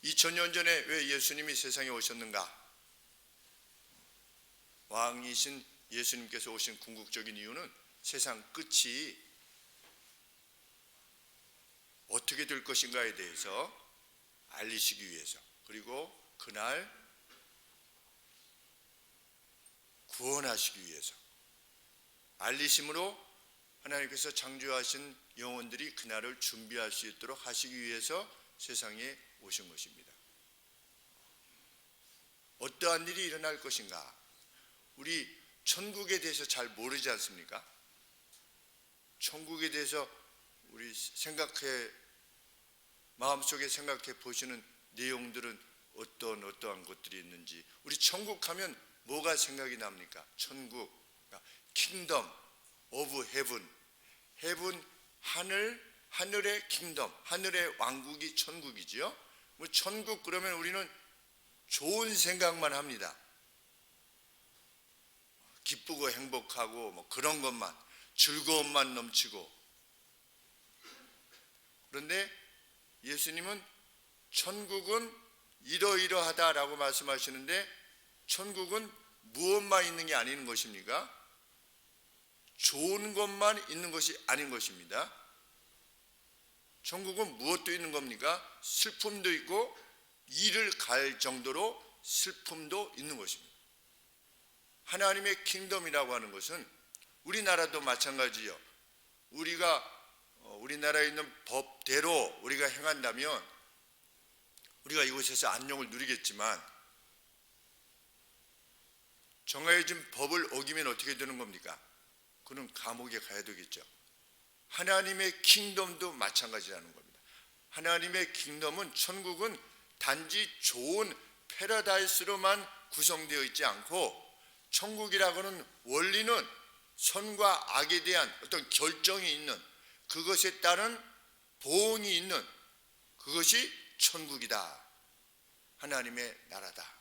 2000년 전에 왜 예수님이 세상에 오셨는가? 왕이신 예수님께서 오신 궁극적인 이유는 세상 끝이 어떻게 될 것인가에 대해서 알리시기 위해서, 그리고 그날 구원하시기 위해서 알리심으로 하나님께서 창조하신 영혼들이 그날을 준비할 수 있도록 하시기 위해서 세상에 오신 것입니다. 어떠한 일이 일어날 것인가? 우리 천국에 대해서 잘 모르지 않습니까? 천국에 대해서 우리 마음속에 생각해 보시는 내용들은 어떠한 것들이 있는지, 우리 천국 하면 뭐가 생각이 납니까? 천국, 그러니까 킹덤 오브 헤븐, 헤븐 하늘의 킹덤, 하늘의 왕국이 천국이지요. 뭐 천국 그러면 우리는 좋은 생각만 합니다. 기쁘고 행복하고 뭐 그런 것만, 즐거움만 넘치고. 그런데 예수님은 천국은 이러이러하다라고 말씀하시는데, 천국은 무엇만 있는 게 아닌 것입니까? 좋은 것만 있는 것이 아닌 것입니다. 천국은 무엇도 있는 겁니까? 슬픔도 있고 이를 갈 정도로 슬픔도 있는 것입니다. 하나님의 킹덤이라고 하는 것은 우리나라도 마찬가지요. 우리나라에 있는 법대로 우리가 행한다면 우리가 이곳에서 안녕을 누리겠지만, 정해진 법을 어기면 어떻게 되는 겁니까? 그는 감옥에 가야 되겠죠. 하나님의 킹덤도 마찬가지라는 겁니다. 하나님의 킹덤은, 천국은 단지 좋은 패러다이스로만 구성되어 있지 않고, 천국이라고는 원리는 선과 악에 대한 어떤 결정이 있는, 그것에 따른 보응이 있는, 그것이 천국이다. 하나님의 나라다.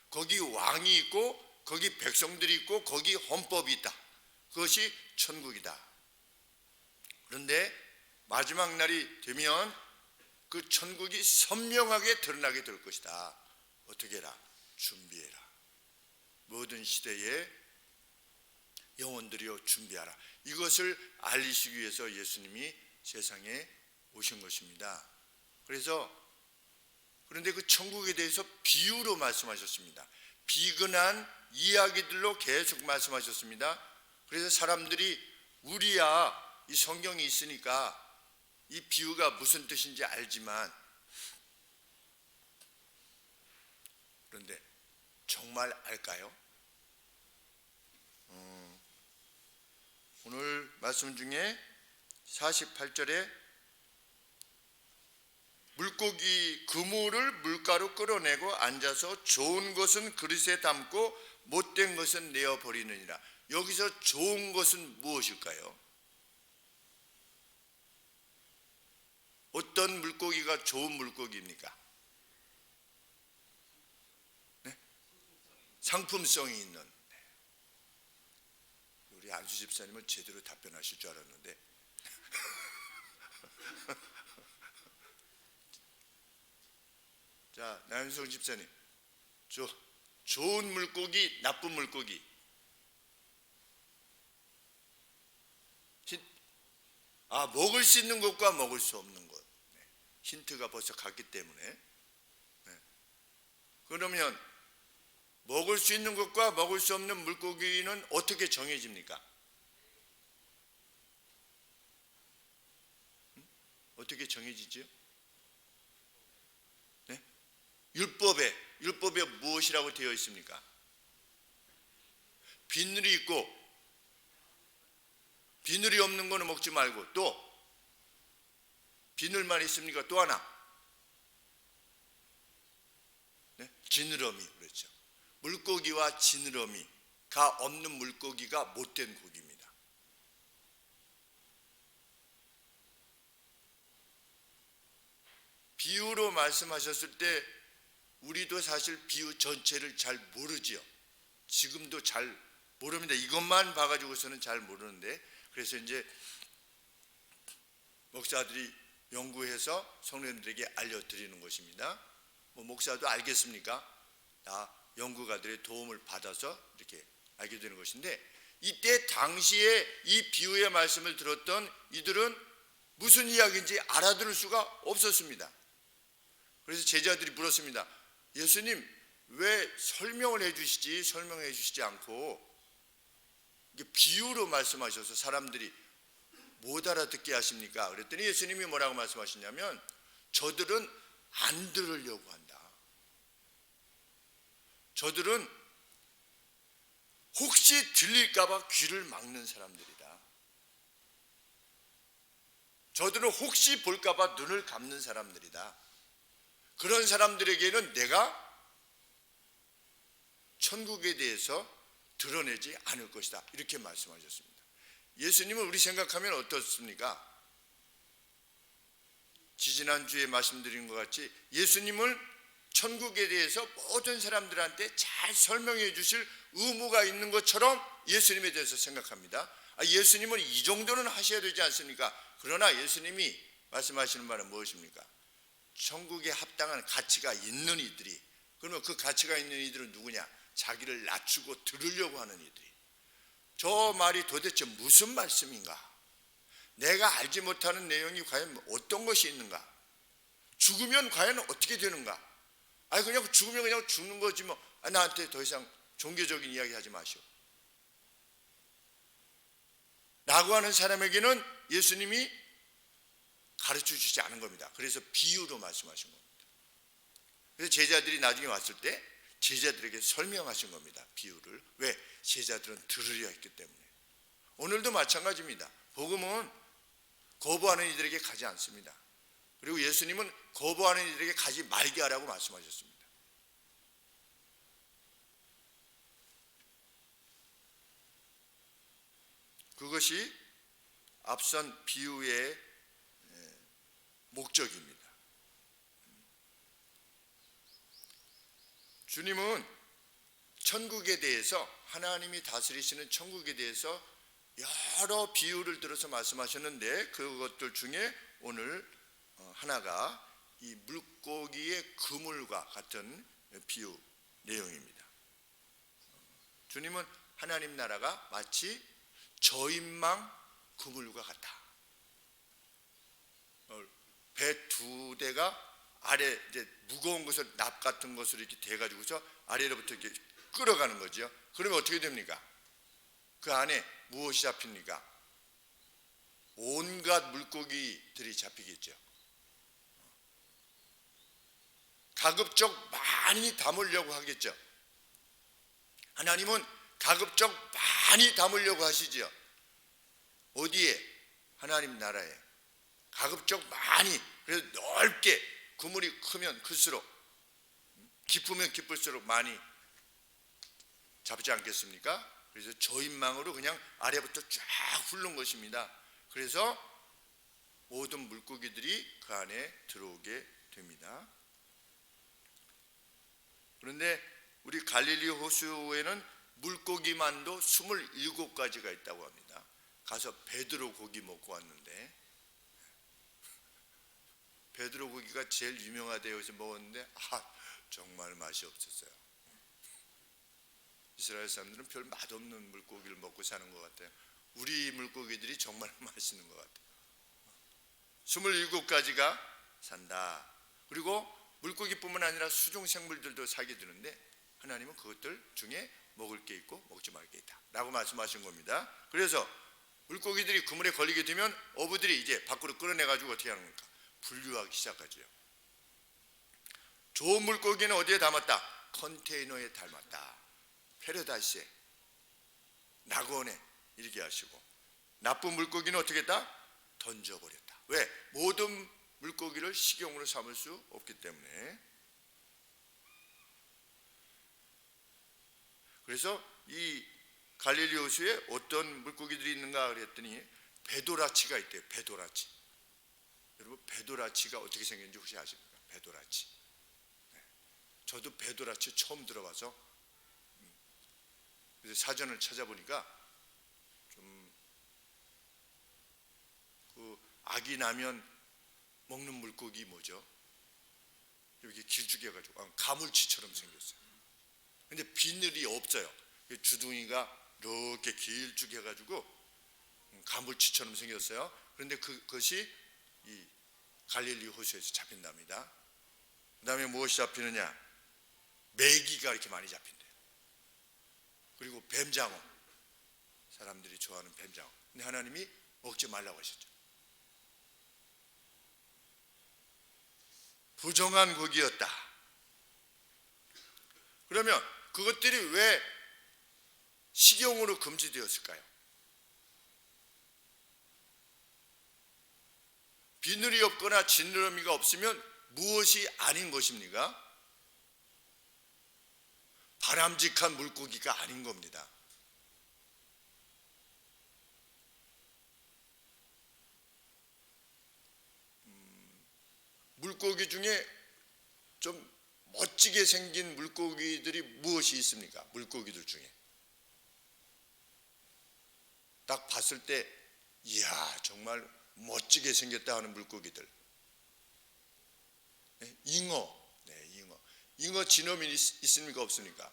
거기 왕이 있고 거기 백성들이 있고 거기 헌법이 있다. 그것이 천국이다. 그런데 마지막 날이 되면 그 천국이 선명하게 드러나게 될 것이다. 어떻게 해라? 준비해라. 모든 시대에 영혼들이여 준비하라. 이것을 알리시기 위해서 예수님이 세상에 오신 것입니다. 그런데 그 천국에 대해서 비유로 말씀하셨습니다. 비근한 이야기들로 계속 말씀하셨습니다. 그래서 사람들이 우리야 이 성경이 있으니까 이 비유가 무슨 뜻인지 알지만, 그런데 정말 알까요? 오늘 말씀 중에 48절에 물고기 그물을 물가로 끌어내고 앉아서 좋은 것은 그릇에 담고 못된 것은 내어버리느니라. 여기서 좋은 것은 무엇일까요? 어떤 물고기가 좋은 물고기입니까? 네? 상품성이 있는. 네. 우리 안수 집사님은 제대로 답변하실 줄 알았는데 자, 나윤성 집사님, 좋은 물고기, 나쁜 물고기. 먹을 수 있는 것과 먹을 수 없는 것. 네. 힌트가 벌써 갔기 때문에. 네. 그러면 먹을 수 있는 것과 먹을 수 없는 물고기는 어떻게 정해집니까? 어떻게 정해지죠? 네? 율법에 무엇이라고 되어 있습니까? 비늘이 있고 비늘이 없는 거는 먹지 말고, 또 비늘만 있습니까? 또 하나, 네? 지느러미. 그렇죠. 물고기와 지느러미가 없는 물고기가 못된 고기입니다. 비유로 말씀하셨을 때 우리도 사실 비유 전체를 잘 모르지요. 지금도 잘 모릅니다. 이것만 봐가지고서는 잘 모르는데, 그래서 이제 목사들이 연구해서 성도님들에게 알려드리는 것입니다. 목사도 알겠습니까? 다 연구가들의 도움을 받아서 이렇게 알게 되는 것인데, 이때 당시에 이 비유의 말씀을 들었던 이들은 무슨 이야기인지 알아들을 수가 없었습니다. 그래서 제자들이 물었습니다. 예수님, 왜 설명해 주시지 않고 이게 비유로 말씀하셔서 사람들이 못 알아듣게 하십니까? 그랬더니 예수님이 뭐라고 말씀하시냐면, 저들은 안 들으려고 한다. 저들은 혹시 들릴까봐 귀를 막는 사람들이다. 저들은 혹시 볼까봐 눈을 감는 사람들이다. 그런 사람들에게는 내가 천국에 대해서 드러내지 않을 것이다. 이렇게 말씀하셨습니다. 예수님은 우리 생각하면 어떻습니까? 지지난주에 말씀드린 것 같이 예수님을 천국에 대해서 모든 사람들한테 잘 설명해 주실 의무가 있는 것처럼 예수님에 대해서 생각합니다. 예수님은 이 정도는 하셔야 되지 않습니까? 그러나 예수님이 말씀하시는 말은 무엇입니까? 천국에 합당한 가치가 있는 이들이, 그러면 그 가치가 있는 이들은 누구냐? 자기를 낮추고 들으려고 하는 이들이. 저 말이 도대체 무슨 말씀인가? 내가 알지 못하는 내용이 과연 어떤 것이 있는가? 죽으면 과연 어떻게 되는가? 그냥 죽으면 그냥 죽는 거지 뭐. 나한테 더 이상 종교적인 이야기 하지 마시오. 라고 하는 사람에게는 예수님이 가르쳐 주지 않은 겁니다. 그래서 비유로 말씀하신 겁니다. 그래서 제자들이 나중에 왔을 때 제자들에게 설명하신 겁니다. 비유를. 왜? 제자들은 들으려 했기 때문에. 오늘도 마찬가지입니다. 복음은 거부하는 이들에게 가지 않습니다. 그리고 예수님은 거부하는 이들에게 가지 말게 하라고 말씀하셨습니다. 그것이 앞선 비유의 목적입니다. 주님은 천국에 대해서, 하나님이 다스리시는 천국에 대해서 여러 비유를 들어서 말씀하셨는데, 그것들 중에 오늘 하나가 이 물고기의 그물과 같은 비유 내용입니다. 주님은 하나님 나라가 마치 저인망 그물과 같다. 배 두 대가 아래 이제 무거운 것을, 납 같은 것을 이렇게 대가지고서 아래로부터 이렇게 끌어가는 거죠. 그러면 어떻게 됩니까? 그 안에 무엇이 잡힙니까? 온갖 물고기들이 잡히겠죠. 가급적 많이 담으려고 하겠죠. 하나님은 가급적 많이 담으려고 하시죠. 어디에? 하나님 나라에. 가급적 많이, 그래서 넓게, 그물이 크면 클수록, 깊으면 깊을수록 많이 잡지 않겠습니까? 그래서 저인망으로 그냥 아래부터 쫙 훑는 것입니다. 그래서 모든 물고기들이 그 안에 들어오게 됩니다. 그런데 우리 갈릴리 호수에는 물고기만도 27가지가 있다고 합니다. 가서 베드로 고기 먹고 왔는데, 베드로 고기가 제일 유명하대요. 그래서 먹었는데 정말 맛이 없었어요. 이스라엘 사람들은 별 맛없는 물고기를 먹고 사는 것 같아요. 우리 물고기들이 정말 맛있는 것 같아요. 27가지가 산다. 그리고 물고기뿐만 아니라 수중생물들도 살게 되는데, 하나님은 그것들 중에 먹을 게 있고 먹지 말 게 있다 라고 말씀하신 겁니다. 그래서 물고기들이 그물에 걸리게 되면 어부들이 이제 밖으로 끌어내가지고 어떻게 하는 겁니까? 분류하기 시작하죠. 좋은 물고기는 어디에 담았다? 컨테이너에 담았다. 패러다이스에, 낙원에 이렇게 하시고, 나쁜 물고기는 어떻게 했다? 던져버렸다. 왜? 모든 물고기를 식용으로 삼을 수 없기 때문에. 그래서 이 갈릴리 호수에 어떤 물고기들이 있는가 그랬더니 배도라치가 있대요. 배도라치. 여러분, 배도라치가 어떻게 생겼는지 혹시 아십니까? 배도라치. 저도 배도라치 처음 들어봐서 그래서 사전을 찾아보니까 좀 그 아기 나면 먹는 물고기 뭐죠? 이렇게 길쭉해가지고 가물치처럼 생겼어요. 근데 비늘이 없어요. 주둥이가 이렇게 길쭉해가지고 가물치처럼 생겼어요. 그런데 그것이 이 갈릴리 호수에서 잡힌답니다. 그 다음에 무엇이 잡히느냐? 메기가 이렇게 많이 잡힌대요. 그리고 뱀장어, 사람들이 좋아하는 뱀장어. 근데 하나님이 먹지 말라고 하셨죠. 부정한 고기였다. 그러면 그것들이 왜 식용으로 금지되었을까요? 비늘이 없거나 지느러미가 없으면 무엇이 아닌 것입니까? 바람직한 물고기가 아닌 겁니다. 물고기 중에 좀 멋지게 생긴 물고기들이 무엇이 있습니까? 물고기들 중에 딱 봤을 때 이야 정말 멋지게 생겼다 하는 물고기들. 네, 잉어. 잉어 지느러미 있습니까? 없습니까?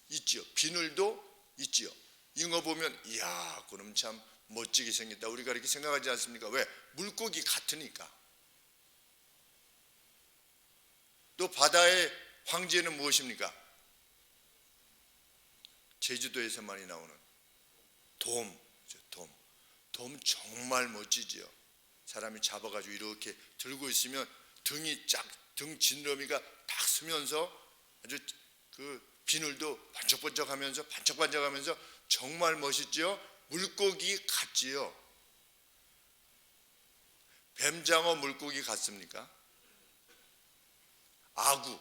있지요. 비늘도 있지요. 잉어 보면 이야 그럼 참 멋지게 생겼다 우리가 이렇게 생각하지 않습니까? 왜? 물고기 같으니까. 또 바다의 황제는 무엇입니까? 제주도에서 많이 나오는 돔. 돔 정말 멋지지요. 사람이 잡아가지고 이렇게 들고 있으면 등 지느러미가 딱 서면서 아주 그 비늘도 반짝반짝하면서 정말 멋있지요. 물고기 같지요. 뱀장어 물고기 같습니까? 아구.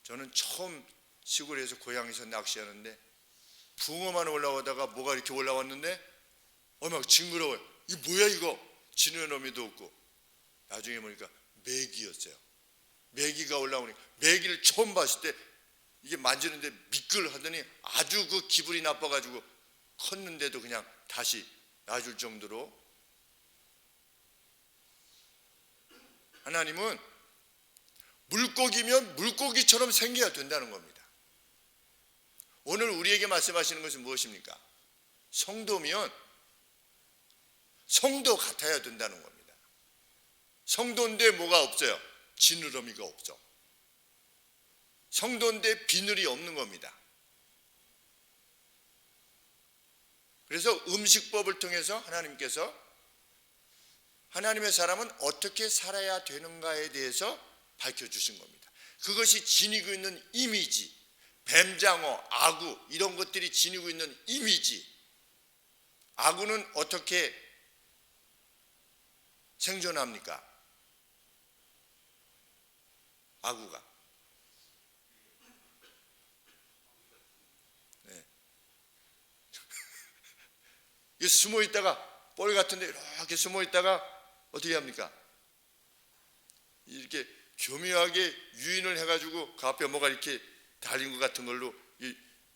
저는 처음 시골에서 고향에서 낚시하는데 붕어만 올라오다가 뭐가 이렇게 올라왔는데 막 징그러워요. 이 뭐야 이거? 지느러미도 없고. 나중에 보니까 메기였어요. 메기가 올라오니까 메기를 처음 봤을 때 이게 만지는데 미끌하더니 아주 그 기분이 나빠가지고 컸는데도 그냥 다시 놔줄 정도로. 하나님은 물고기면 물고기처럼 생겨야 된다는 겁니다. 오늘 우리에게 말씀하시는 것은 무엇입니까? 성도면 성도 같아야 된다는 겁니다. 성도인데 뭐가 없어요? 지느러미가 없어. 성도인데 비늘이 없는 겁니다. 그래서 음식법을 통해서 하나님께서 하나님의 사람은 어떻게 살아야 되는가에 대해서 밝혀주신 겁니다. 그것이 지니고 있는 이미지, 뱀장어, 아구 이런 것들이 지니고 있는 이미지. 아구는 어떻게 생존합니까? 아구가 숨어 있다가 뻘 같은데 이렇게 숨어 있다가 어떻게 합니까? 이렇게 교묘하게 유인을 해가지고 그 앞에 뭐가 이렇게 달린 것 같은 걸로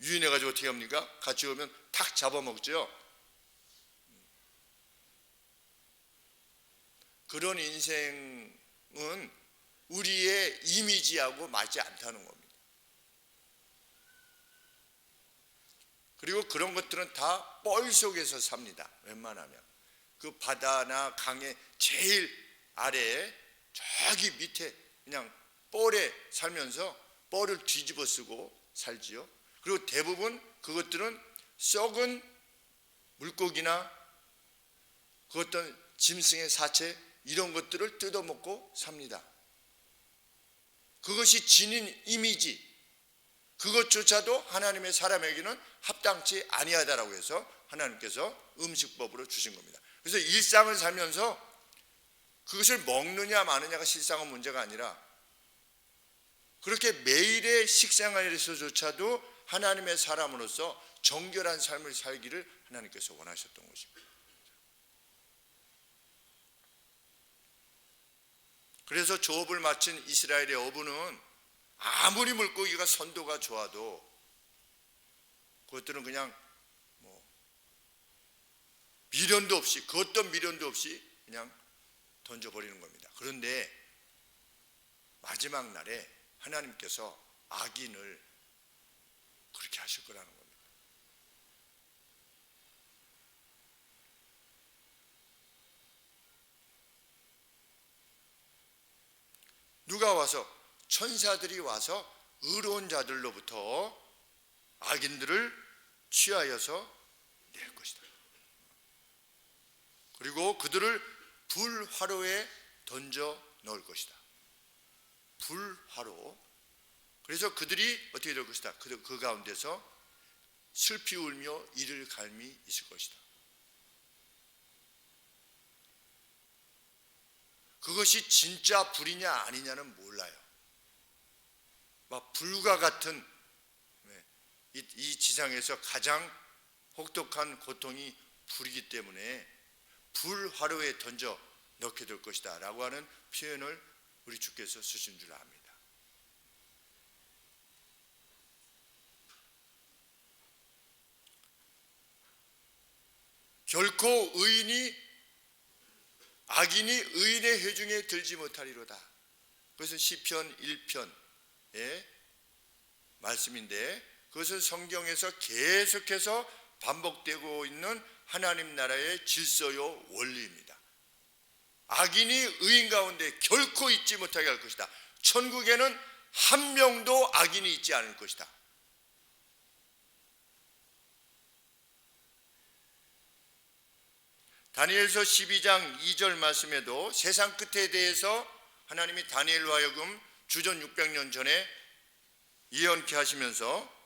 유인해가지고 어떻게 합니까? 같이 오면 탁 잡아먹죠. 그런 인생은 우리의 이미지하고 맞지 않다는 겁니다. 그리고 그런 것들은 다 뻘 속에서 삽니다. 웬만하면 그 바다나 강의 제일 아래에 저기 밑에 그냥 뻘에 살면서 뻘을 뒤집어 쓰고 살지요. 그리고 대부분 그것들은 썩은 물고기나 그 어떤 짐승의 사체 이런 것들을 뜯어먹고 삽니다. 그것이 지닌 이미지, 그것조차도 하나님의 사람에게는 합당치 아니하다라고 해서 하나님께서 음식법으로 주신 겁니다. 그래서 일상을 살면서 그것을 먹느냐 마느냐가 실상은 문제가 아니라 그렇게 매일의 식생활에서조차도 하나님의 사람으로서 정결한 삶을 살기를 하나님께서 원하셨던 것입니다. 그래서 조업을 마친 이스라엘의 어부는 아무리 물고기가 선도가 좋아도 그것들은 그냥 미련도 없이, 그 어떤 미련도 없이 그냥 던져버리는 겁니다. 그런데 마지막 날에 하나님께서 악인을 그렇게 하실 거라는 겁니다. 누가 와서, 천사들이 와서 의로운 자들로부터 악인들을 취하여서 낼 것이다. 그리고 그들을 불화로에 던져 넣을 것이다. 불화로. 그래서 그들이 어떻게 될 것이다. 그 가운데서 슬피 울며 이를 갈미 있을 것이다. 그것이 진짜 불이냐 아니냐는 몰라요. 막 불과 같은, 이 지상에서 가장 혹독한 고통이 불이기 때문에 불화로에 던져 넣게 될 것이다 라고 하는 표현을 우리 주께서 쓰신 줄 압니다. 결코 악인이 의인의 회중에 들지 못하리로다. 그것은 시편 1편의 말씀인데, 그것은 성경에서 계속해서 반복되고 있는 하나님 나라의 질서요 원리입니다. 악인이 의인 가운데 결코 있지 못하게 할 것이다. 천국에는 한 명도 악인이 있지 않을 것이다. 다니엘서 12장 2절 말씀에도 세상 끝에 대해서 하나님이 다니엘로 하여금 주전 600년 전에 예언케 하시면서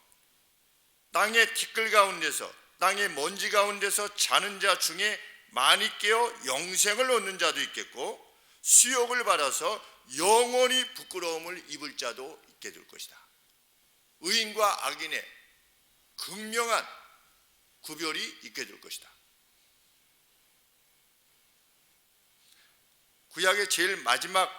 땅의 티끌 가운데서, 땅의 먼지 가운데서 자는 자 중에 많이 깨어 영생을 얻는 자도 있겠고 수욕을 받아서 영원히 부끄러움을 입을 자도 있게 될 것이다. 의인과 악인의 극명한 구별이 있게 될 것이다. 구약의 제일 마지막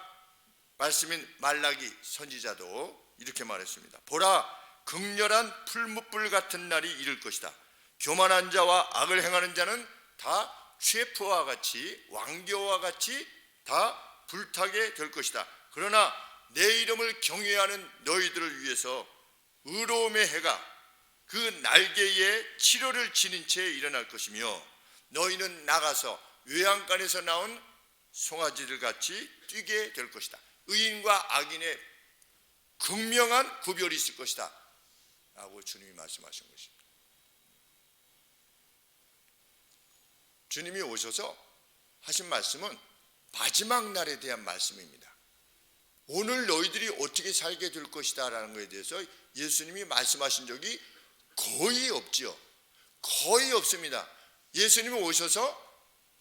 말씀인 말라기 선지자도 이렇게 말했습니다. 보라, 극렬한 풀무불 같은 날이 이를 것이다. 교만한 자와 악을 행하는 자는 다 쇠프와 같이, 왕겨와 같이 다 불타게 될 것이다. 그러나 내 이름을 경외하는 너희들을 위해서 의로움의 해가 그 날개에 치료를 지닌 채 일어날 것이며 너희는 나가서 외양간에서 나온 송아지들 같이 뛰게 될 것이다. 의인과 악인의 극명한 구별이 있을 것이다 라고 주님이 말씀하신 것입니다. 주님이 오셔서 하신 말씀은 마지막 날에 대한 말씀입니다. 오늘 너희들이 어떻게 살게 될 것이다 라는 것에 대해서 예수님이 말씀하신 적이 거의 없지요. 거의 없습니다. 예수님이 오셔서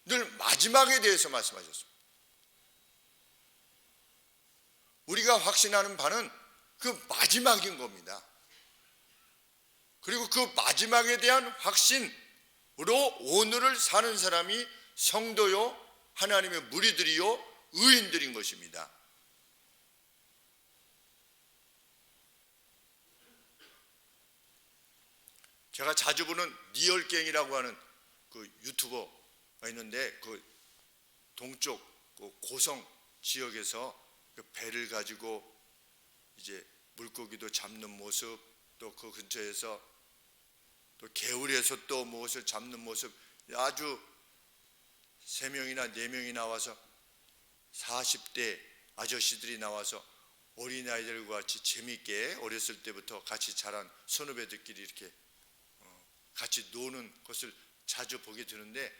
늘 마지막에 대해서 말씀하셨습니다. 우리가 확신하는 바는 그 마지막인 겁니다. 그리고 그 마지막에 대한 확신으로 오늘을 사는 사람이 성도요, 하나님의 무리들이요, 의인들인 것입니다. 제가 자주 보는 리얼갱이라고 하는 그 유튜버가 있는데, 그 동쪽 그 고성 지역에서 그 배를 가지고 이제 물고기도 잡는 모습, 또 그 근처에서 또 개울에서 또 무엇을 잡는 모습, 아주 3명이나 4명이 나와서 40대 아저씨들이 나와서 어린아이들과 같이 재미있게 어렸을 때부터 같이 자란 선후배들끼리 이렇게 같이 노는 것을 자주 보게 되는데,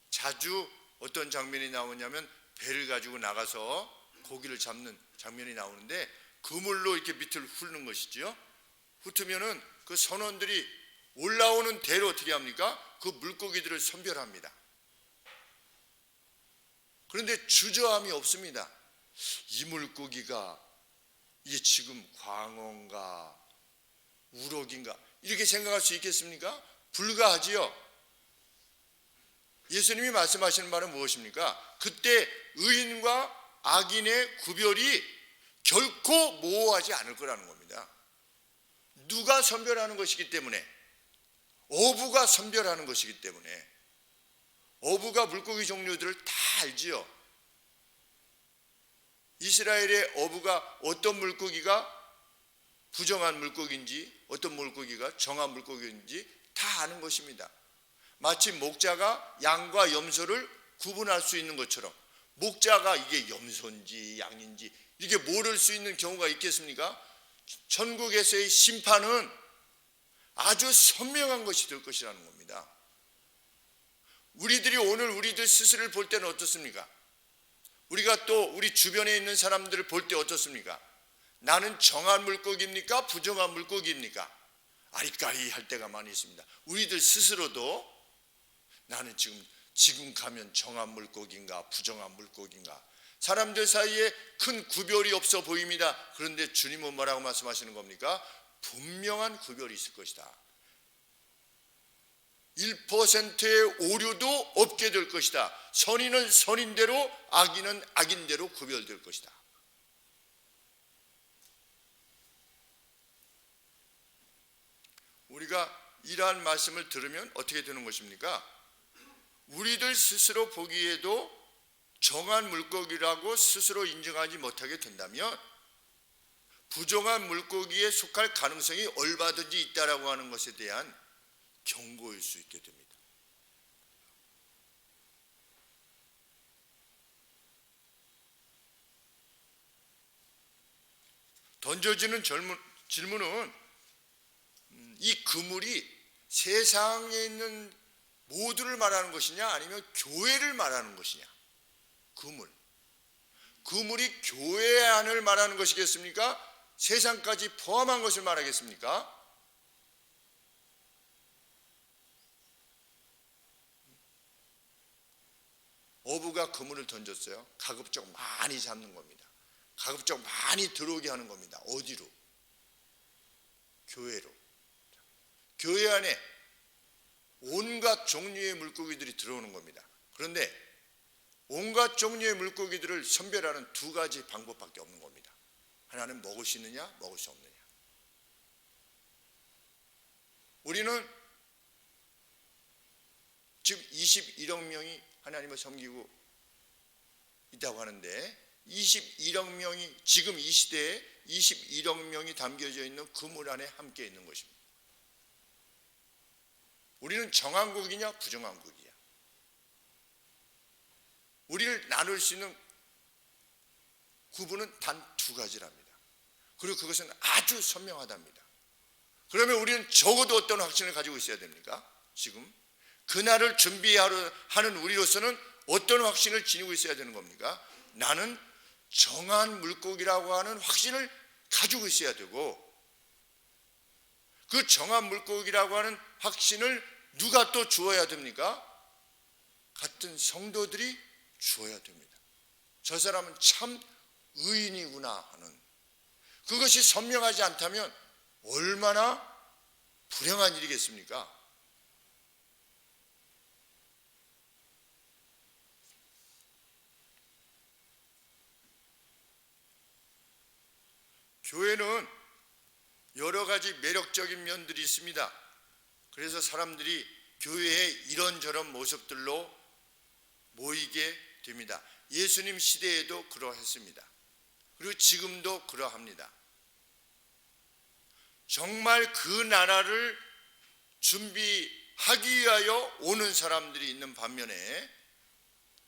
자주 어떤 장면이 나오냐면 배를 가지고 나가서 고기를 잡는 장면이 나오는데, 그물로 이렇게 밑을 훑는 것이지요. 훑으면은 그 선원들이 올라오는 대로 어떻게 합니까? 그 물고기들을 선별합니다. 그런데 주저함이 없습니다. 이 물고기가 이게 지금 광어인가 우럭인가 이렇게 생각할 수 있겠습니까? 불가하지요. 예수님이 말씀하시는 말은 무엇입니까? 그때 의인과 악인의 구별이 결코 모호하지 않을 거라는 겁니다. 누가 선별하는 것이기 때문에, 어부가 선별하는 것이기 때문에, 어부가 물고기 종류들을 다 알지요. 이스라엘의 어부가 어떤 물고기가 부정한 물고기인지 어떤 물고기가 정한 물고기인지 다 아는 것입니다. 마치 목자가 양과 염소를 구분할 수 있는 것처럼 목자가 이게 염소인지 양인지 이게 모를 수 있는 경우가 있겠습니까? 천국에서의 심판은 아주 선명한 것이 될 것이라는 겁니다. 우리들이 오늘 우리들 스스로를 볼 때는 어떻습니까? 우리가 또 우리 주변에 있는 사람들을 볼 때 어떻습니까? 나는 정한 물고기입니까? 부정한 물고기입니까? 아리까리 할 때가 많이 있습니다. 우리들 스스로도 나는 지금 가면 정한 물고기인가 부정한 물고기인가, 사람들 사이에 큰 구별이 없어 보입니다. 그런데 주님은 뭐라고 말씀하시는 겁니까? 분명한 구별이 있을 것이다. 1%의 오류도 없게 될 것이다. 선인은 선인대로 악인은 악인대로 구별될 것이다. 우리가 이러한 말씀을 들으면 어떻게 되는 것입니까? 우리들 스스로 보기에도 정한 물고기라고 스스로 인정하지 못하게 된다면 부정한 물고기에 속할 가능성이 얼마든지 있다라고 하는 것에 대한 경고일 수 있게 됩니다. 던져지는 질문은 이 그물이 세상에 있는 모두를 말하는 것이냐 아니면 교회를 말하는 것이냐. 그물이 교회 안을 말하는 것이겠습니까? 세상까지 포함한 것을 말하겠습니까? 어부가 그물을 던졌어요. 가급적 많이 잡는 겁니다. 가급적 많이 들어오게 하는 겁니다. 어디로? 교회로. 교회 안에 온갖 종류의 물고기들이 들어오는 겁니다. 그런데 온갖 종류의 물고기들을 선별하는 두 가지 방법밖에 없는 겁니다. 하나는 먹을 수 있느냐, 먹을 수 없느냐. 우리는 지금 21억 명이 하나님을 섬기고 있다고 하는데 21억 명이 지금 이 시대에 21억 명이 담겨져 있는 그물 안에 함께 있는 것입니다. 우리는 정한 국이냐 부정한 국이냐. 우리를 나눌 수 있는 구분은 단 두 가지랍니다. 그리고 그것은 아주 선명하답니다. 그러면 우리는 적어도 어떤 확신을 가지고 있어야 됩니까? 지금 그날을 준비하러 하는 우리로서는 어떤 확신을 지니고 있어야 되는 겁니까? 나는 정한 물고기라고 하는 확신을 가지고 있어야 되고, 그 정한 물고기라고 하는 확신을 누가 또 주어야 됩니까? 같은 성도들이 주어야 됩니다. 저 사람은 참 의인이구나 하는, 그것이 선명하지 않다면 얼마나 불행한 일이겠습니까? 교회는 여러 가지 매력적인 면들이 있습니다. 그래서 사람들이 교회에 이런저런 모습들로 모이게 됩니다. 예수님 시대에도 그러했습니다. 그리고 지금도 그러합니다. 정말 그 나라를 준비하기 위하여 오는 사람들이 있는 반면에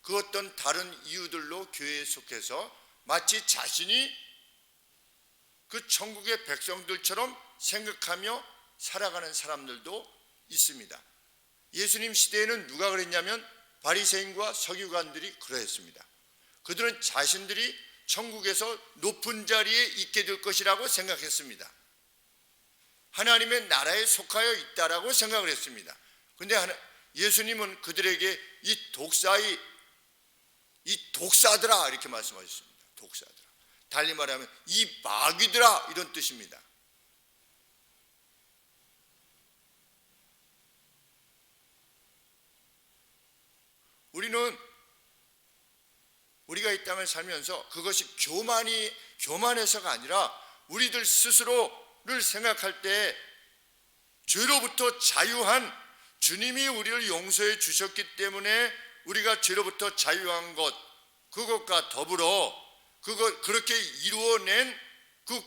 그 어떤 다른 이유들로 교회에 속해서 마치 자신이 그 천국의 백성들처럼 생각하며 살아가는 사람들도 있습니다. 예수님 시대에는 누가 그랬냐면 바리새인과 서기관들이 그러했습니다. 그들은 자신들이 천국에서 높은 자리에 있게 될 것이라고 생각했습니다. 하나님의 나라에 속하여 있다라고 생각을 했습니다. 그런데 예수님은 그들에게 이 독사들아 이렇게 말씀하셨습니다. 독사들아. 달리 말하면 이 마귀들아 이런 뜻입니다. 우리가 이 땅을 살면서 그것이 교만해서가 아니라 우리들 스스로를 생각할 때 죄로부터 자유한 주님이 우리를 용서해 주셨기 때문에 우리가 죄로부터 자유한 것, 그것과 더불어 그렇게 이루어낸 그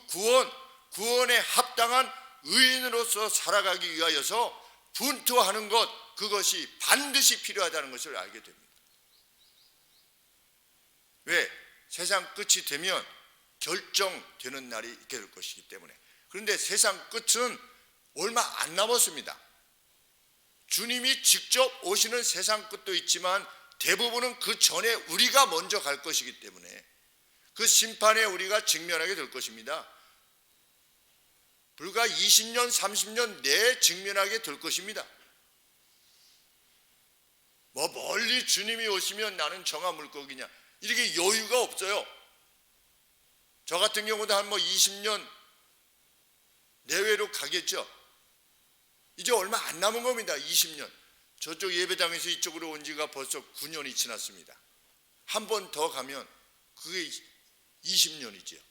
구원에 합당한 의인으로서 살아가기 위하여서 분투하는 것, 그것이 반드시 필요하다는 것을 알게 됩니다. 왜? 세상 끝이 되면 결정되는 날이 있게 될 것이기 때문에. 그런데 세상 끝은 얼마 안 남았습니다. 주님이 직접 오시는 세상 끝도 있지만 대부분은 그 전에 우리가 먼저 갈 것이기 때문에 그 심판에 우리가 직면하게 될 것입니다. 불과 20년, 30년 내에 직면하게 될 것입니다. 멀리 주님이 오시면 나는 정화 물고기냐, 이렇게 여유가 없어요. 저 같은 경우도 한 20년 내외로 가겠죠. 이제 얼마 안 남은 겁니다. 20년. 저쪽 예배당에서 이쪽으로 온 지가 벌써 9년이 지났습니다. 한 번 더 가면 그게 20년이지요.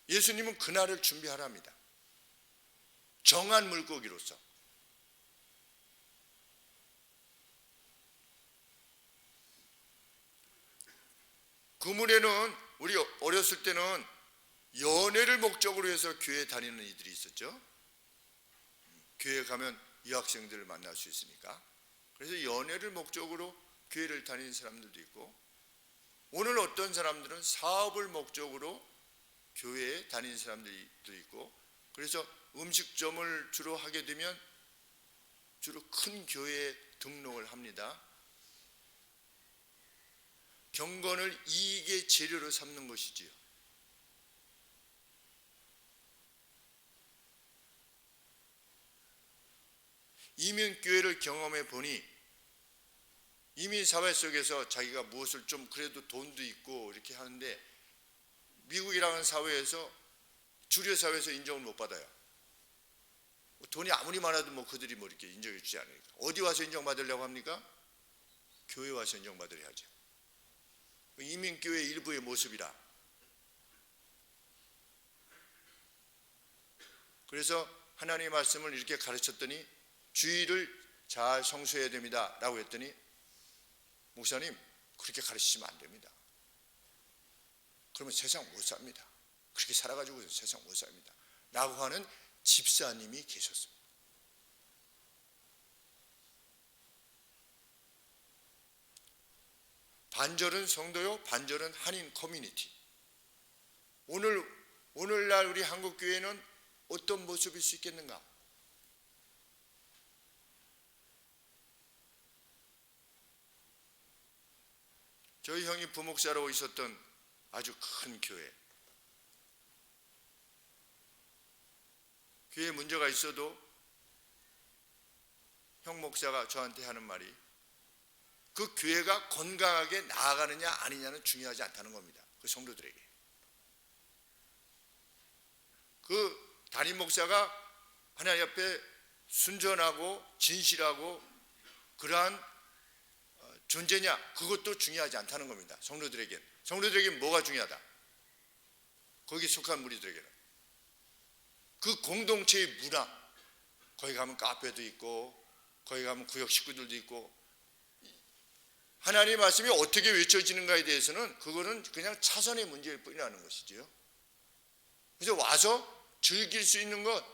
예수님은 그날을 준비하랍니다. 정한 물고기로서. 그물에는 우리 어렸을 때는 연애를 목적으로 해서 교회 다니는 이들이 있었죠. 교회 가면 유학생들을 만날 수 있으니까. 그래서 연애를 목적으로 교회를 다니는 사람들도 있고, 오늘 어떤 사람들은 사업을 목적으로 교회에 다니는 사람들도 있고, 그래서 음식점을 주로 하게 되면 주로 큰 교회에 등록을 합니다. 경건을 이익의 재료로 삼는 것이지요. 이민교회를 경험해 보니 이민사회 속에서 자기가 무엇을 좀 그래도 돈도 있고 이렇게 하는데, 미국이라는 사회에서 주류 사회에서 인정을 못 받아요. 돈이 아무리 많아도 그들이 이렇게 인정해 주지 않으니까. 어디 와서 인정받으려고 합니까? 교회 와서 인정받으려야죠. 이민교회 일부의 모습이라. 그래서 하나님의 말씀을 이렇게 가르쳤더니 주의를 잘 성수해야 됩니다 라고 했더니, 목사님 그렇게 가르치시면 안 됩니다. 그러면 세상 못 삽니다. 그렇게 살아가지고 세상 못 삽니다 라고 하는 집사님이 계셨습니다. 반절은 성도요, 반절은 한인 커뮤니티. 오늘날 우리 한국교회는 어떤 모습일 수 있겠는가? 저희 형이 부목사로 있었던 아주 큰 교회에 문제가 있어도 형 목사가 저한테 하는 말이, 그 교회가 건강하게 나아가느냐 아니냐는 중요하지 않다는 겁니다. 그 성도들에게. 그 담임 목사가 하나님 앞에 순전하고 진실하고 그러한 존재냐, 그것도 중요하지 않다는 겁니다. 성도들에게는 뭐가 중요하다? 거기 속한 무리들에게는 그 공동체의 문화, 거기 가면 카페도 있고 거기 가면 구역 식구들도 있고, 하나님의 말씀이 어떻게 외쳐지는가에 대해서는 그거는 그냥 차선의 문제일 뿐이라는 것이지요. 그래서 와서 즐길 수 있는 것,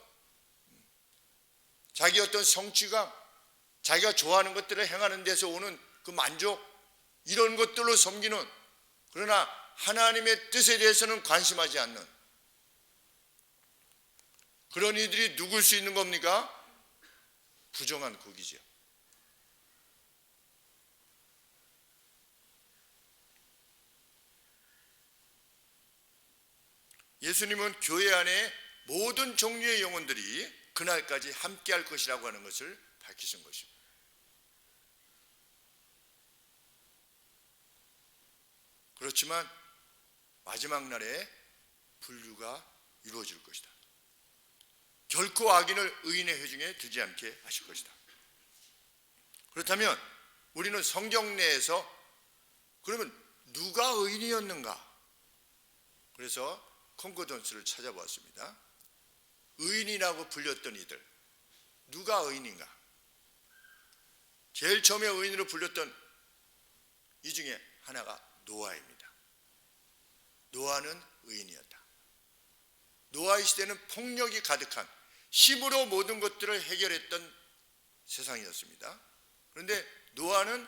자기 어떤 성취감, 자기가 좋아하는 것들을 행하는 데서 오는 그 만족, 이런 것들로 섬기는, 그러나 하나님의 뜻에 대해서는 관심하지 않는 그런 이들이 누굴 수 있는 겁니까? 부정한 국이죠. 예수님은 교회 안에 모든 종류의 영혼들이 그날까지 함께할 것이라고 하는 것을 밝히신 것입니다. 그렇지만 마지막 날에 분류가 이루어질 것이다. 결코 악인을 의인의 회중에 두지 않게 하실 것이다. 그렇다면 우리는 성경 내에서 그러면 누가 의인이었는가? 그래서 콘코던스를 찾아보았습니다. 의인이라고 불렸던 이들, 누가 의인인가? 제일 처음에 의인으로 불렸던 이 중에 하나가 노아입니다. 노아는 의인이었다. 노아의 시대는 폭력이 가득한 힘으로 모든 것들을 해결했던 세상이었습니다. 그런데 노아는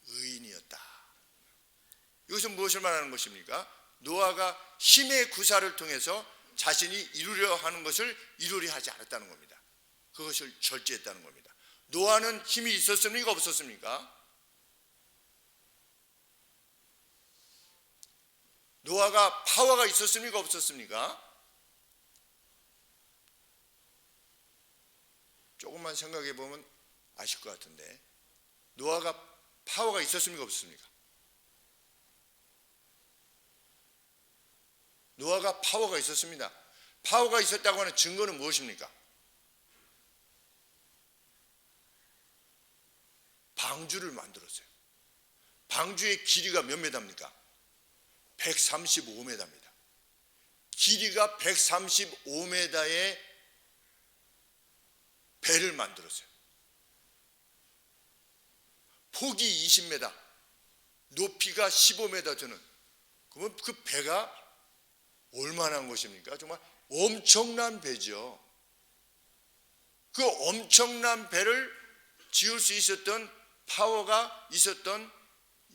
의인이었다. 이것은 무엇을 말하는 것입니까? 노아가 힘의 구사를 통해서 자신이 이루려 하는 것을 이루려 하지 않았다는 겁니다. 그것을 절제했다는 겁니다. 노아는 힘이 있었습니까? 없었습니까? 노아가 파워가 있었습니까? 없었습니까? 조금만 생각해 보면 아실 것 같은데, 노아가 파워가 있었습니까? 없었습니까? 노아가 파워가 있었습니다. 파워가 있었다고 하는 증거는 무엇입니까? 방주를 만들었어요. 방주의 길이가 몇 메다입니까? 135m입니다. 길이가 135m의 배를 만들었어요. 폭이 20m, 높이가 15m 되는, 그러면 그 배가 얼마나 한 것입니까? 정말 엄청난 배죠. 그 엄청난 배를 지을 수 있었던 파워가 있었던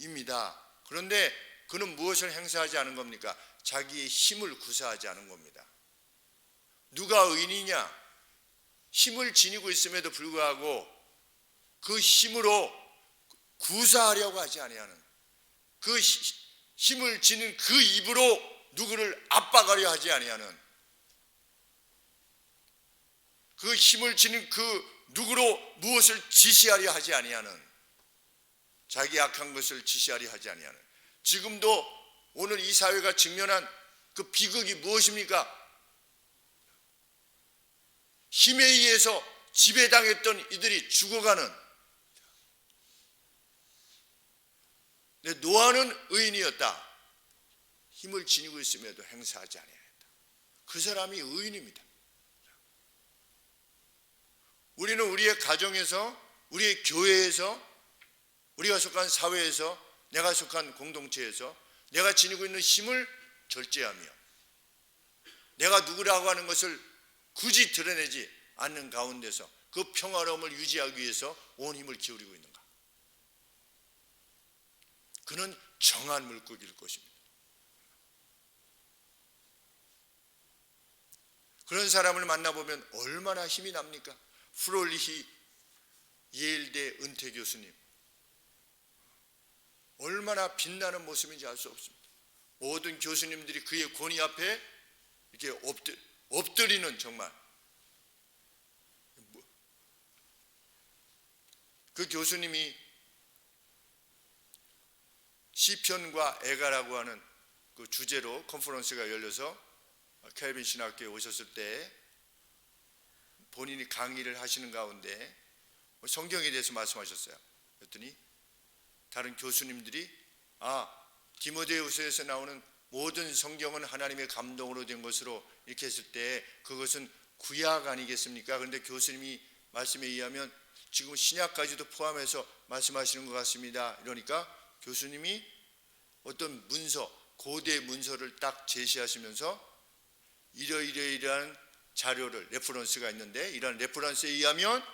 입니다. 그런데 그는 무엇을 행사하지 않은 겁니까? 자기의 힘을 구사하지 않은 겁니다. 누가 의인이냐? 힘을 지니고 있음에도 불구하고 그 힘으로 구사하려고 하지 아니하는, 그 힘을 지닌 그 입으로 누구를 압박하려 하지 아니하는, 그 힘을 지닌 그 누구로 무엇을 지시하려 하지 아니하는, 자기 악한 것을 지시하려 하지 아니하는, 지금도 오늘 이 사회가 직면한 그 비극이 무엇입니까? 힘에 의해서 지배당했던 이들이 죽어가는. 노아는 의인이었다. 힘을 지니고 있음에도 행사하지 아니했다. 그 사람이 의인입니다. 우리는 우리의 가정에서, 우리의 교회에서, 우리가 속한 사회에서, 내가 속한 공동체에서 내가 지니고 있는 힘을 절제하며 내가 누구라고 하는 것을 굳이 드러내지 않는 가운데서 그 평화로움을 유지하기 위해서 온 힘을 기울이고 있는가? 그는 정한 물고기일 것입니다. 그런 사람을 만나보면 얼마나 힘이 납니까? 프롤리히 예일대 은퇴 교수님, 얼마나 빛나는 모습인지 알 수 없습니다. 모든 교수님들이 그의 권위 앞에 이렇게 엎드리는, 정말 그 교수님이 시편과 애가라고 하는 그 주제로 컨퍼런스가 열려서 켈빈 신학교에 오셨을 때 본인이 강의를 하시는 가운데 성경에 대해서 말씀하셨어요. 그랬더니 다른 교수님들이 디모데후서에서 나오는 모든 성경은 하나님의 감동으로 된 것으로 이렇게 했을 때 그것은 구약 아니겠습니까? 그런데 교수님이 말씀에 의하면 지금 신약까지도 포함해서 말씀하시는 것 같습니다. 이러니까 교수님이 어떤 문서, 고대 문서를 딱 제시하시면서 이러이러이러한 자료를, 레퍼런스가 있는데 이런 레퍼런스에 의하면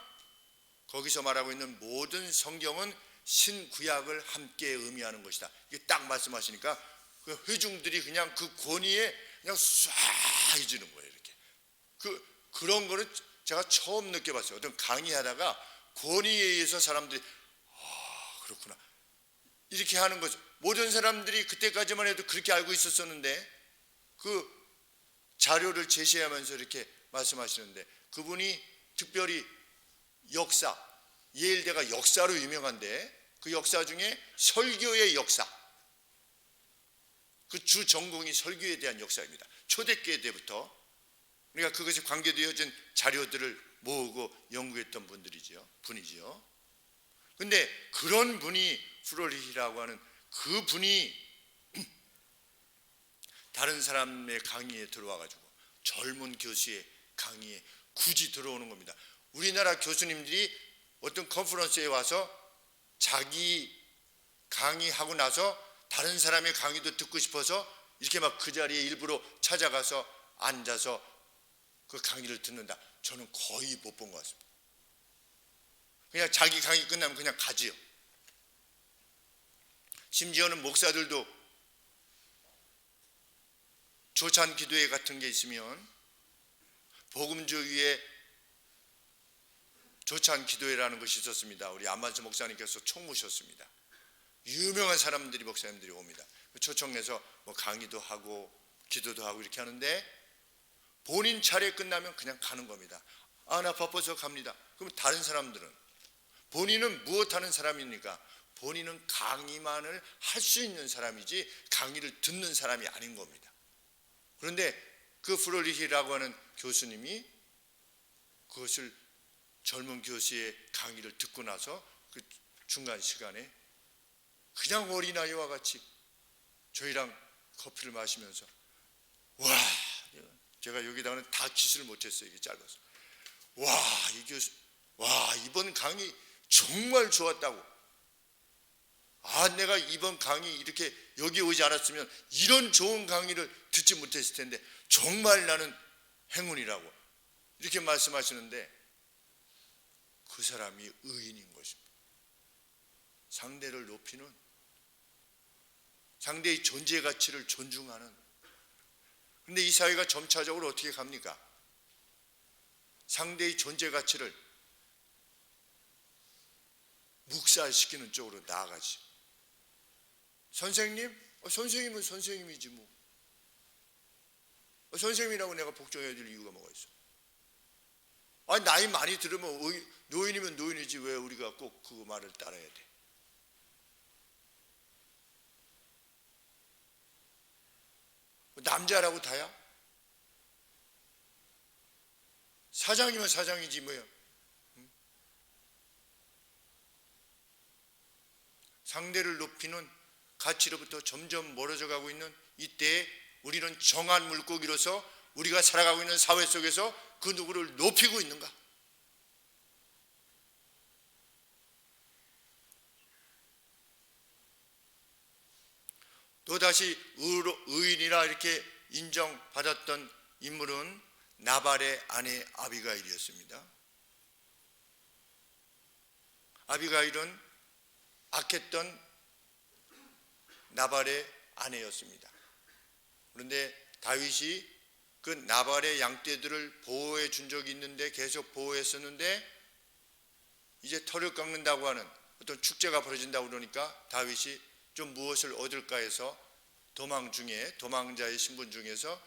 거기서 말하고 있는 모든 성경은 신구약을 함께 의미하는 것이다. 이게 딱 말씀하시니까 그 회중들이 그냥 그 권위에 그냥 쏴 해주는 거예요. 이렇게 그런 거는 제가 처음 느껴봤어요. 어떤 강의하다가 권위에 의해서 사람들이 그렇구나 이렇게 하는 거죠. 모든 사람들이 그때까지만 해도 그렇게 알고 있었었는데 그 자료를 제시하면서 이렇게 말씀하시는데, 그분이 특별히 역사, 예일대가 역사로 유명한데 그 역사 중에 설교의 역사, 그 주 전공이 설교에 대한 역사입니다. 초대교회 때부터. 그러니까 그것이 관계되어진 자료들을 모으고 연구했던 분이지요. 근데 그런 분이 프롤리히라고 하는 그 분이 다른 사람의 강의에 들어와가지고 젊은 교수의 강의에 굳이 들어오는 겁니다. 우리나라 교수님들이 어떤 컨퍼런스에 와서 자기 강의하고 나서 다른 사람의 강의도 듣고 싶어서 이렇게 막 그 자리에 일부러 찾아가서 앉아서 그 강의를 듣는다. 저는 거의 못 본 것 같습니다. 그냥 자기 강의 끝나면 그냥 가지요. 심지어는 목사들도 조찬 기도회 같은 게 있으면 복음주 위에 조찬 기도회라는 것이 있었습니다. 우리 안만수 목사님께서 총무셨습니다. 유명한 사람들이 목사님들이 옵니다. 초청해서 뭐 강의도 하고 기도도 하고 이렇게 하는데 본인 차례 끝나면 그냥 가는 겁니다. 아, 나 바빠서 갑니다. 그럼 다른 사람들은 본인은 무엇하는 사람입니까? 본인은 강의만을 할 수 있는 사람이지 강의를 듣는 사람이 아닌 겁니다. 그런데 그 프로리히라고 하는 교수님이 그것을 젊은 교수의 강의를 듣고 나서 그 중간 시간에 그냥 어린아이와 같이 저희랑 커피를 마시면서 와, 제가 여기다가는 다 기술을 못했어요. 이게 짧아서. 와, 이 교수, 와, 이번 강의 정말 좋았다고. 아, 내가 이번 강의 이렇게 여기 오지 않았으면 이런 좋은 강의를 듣지 못했을 텐데 정말 나는 행운이라고 이렇게 말씀하시는데 그 사람이 의인인 것입니다. 상대를 높이는, 상대의 존재 가치를 존중하는. 그런데 이 사회가 점차적으로 어떻게 갑니까? 상대의 존재 가치를 묵살시키는 쪽으로 나아가지. 선생님? 선생님은 선생님이지 뭐. 선생님이라고 내가 복종해야 될 이유가 뭐가 있어? 아니, 나이 많이 들으면 노인이면 노인이지 왜 우리가 꼭 그 말을 따라야 돼? 남자라고 다야? 사장이면 사장이지 뭐야. 상대를 높이는 가치로부터 점점 멀어져 가고 있는 이때에 우리는 정한 물고기로서 우리가 살아가고 있는 사회 속에서 그 누구를 높이고 있는가? 또다시 의인이라 이렇게 인정받았던 인물은 나발의 아내 아비가일이었습니다. 아비가일은 악했던 나발의 아내였습니다. 그런데 다윗이 그 나발의 양떼들을 보호해 준 적이 있는데 계속 보호했었는데 이제 털을 깎는다고 하는 어떤 축제가 벌어진다고 그러니까 다윗이 좀 무엇을 얻을까 해서 도망자의 신분 중에서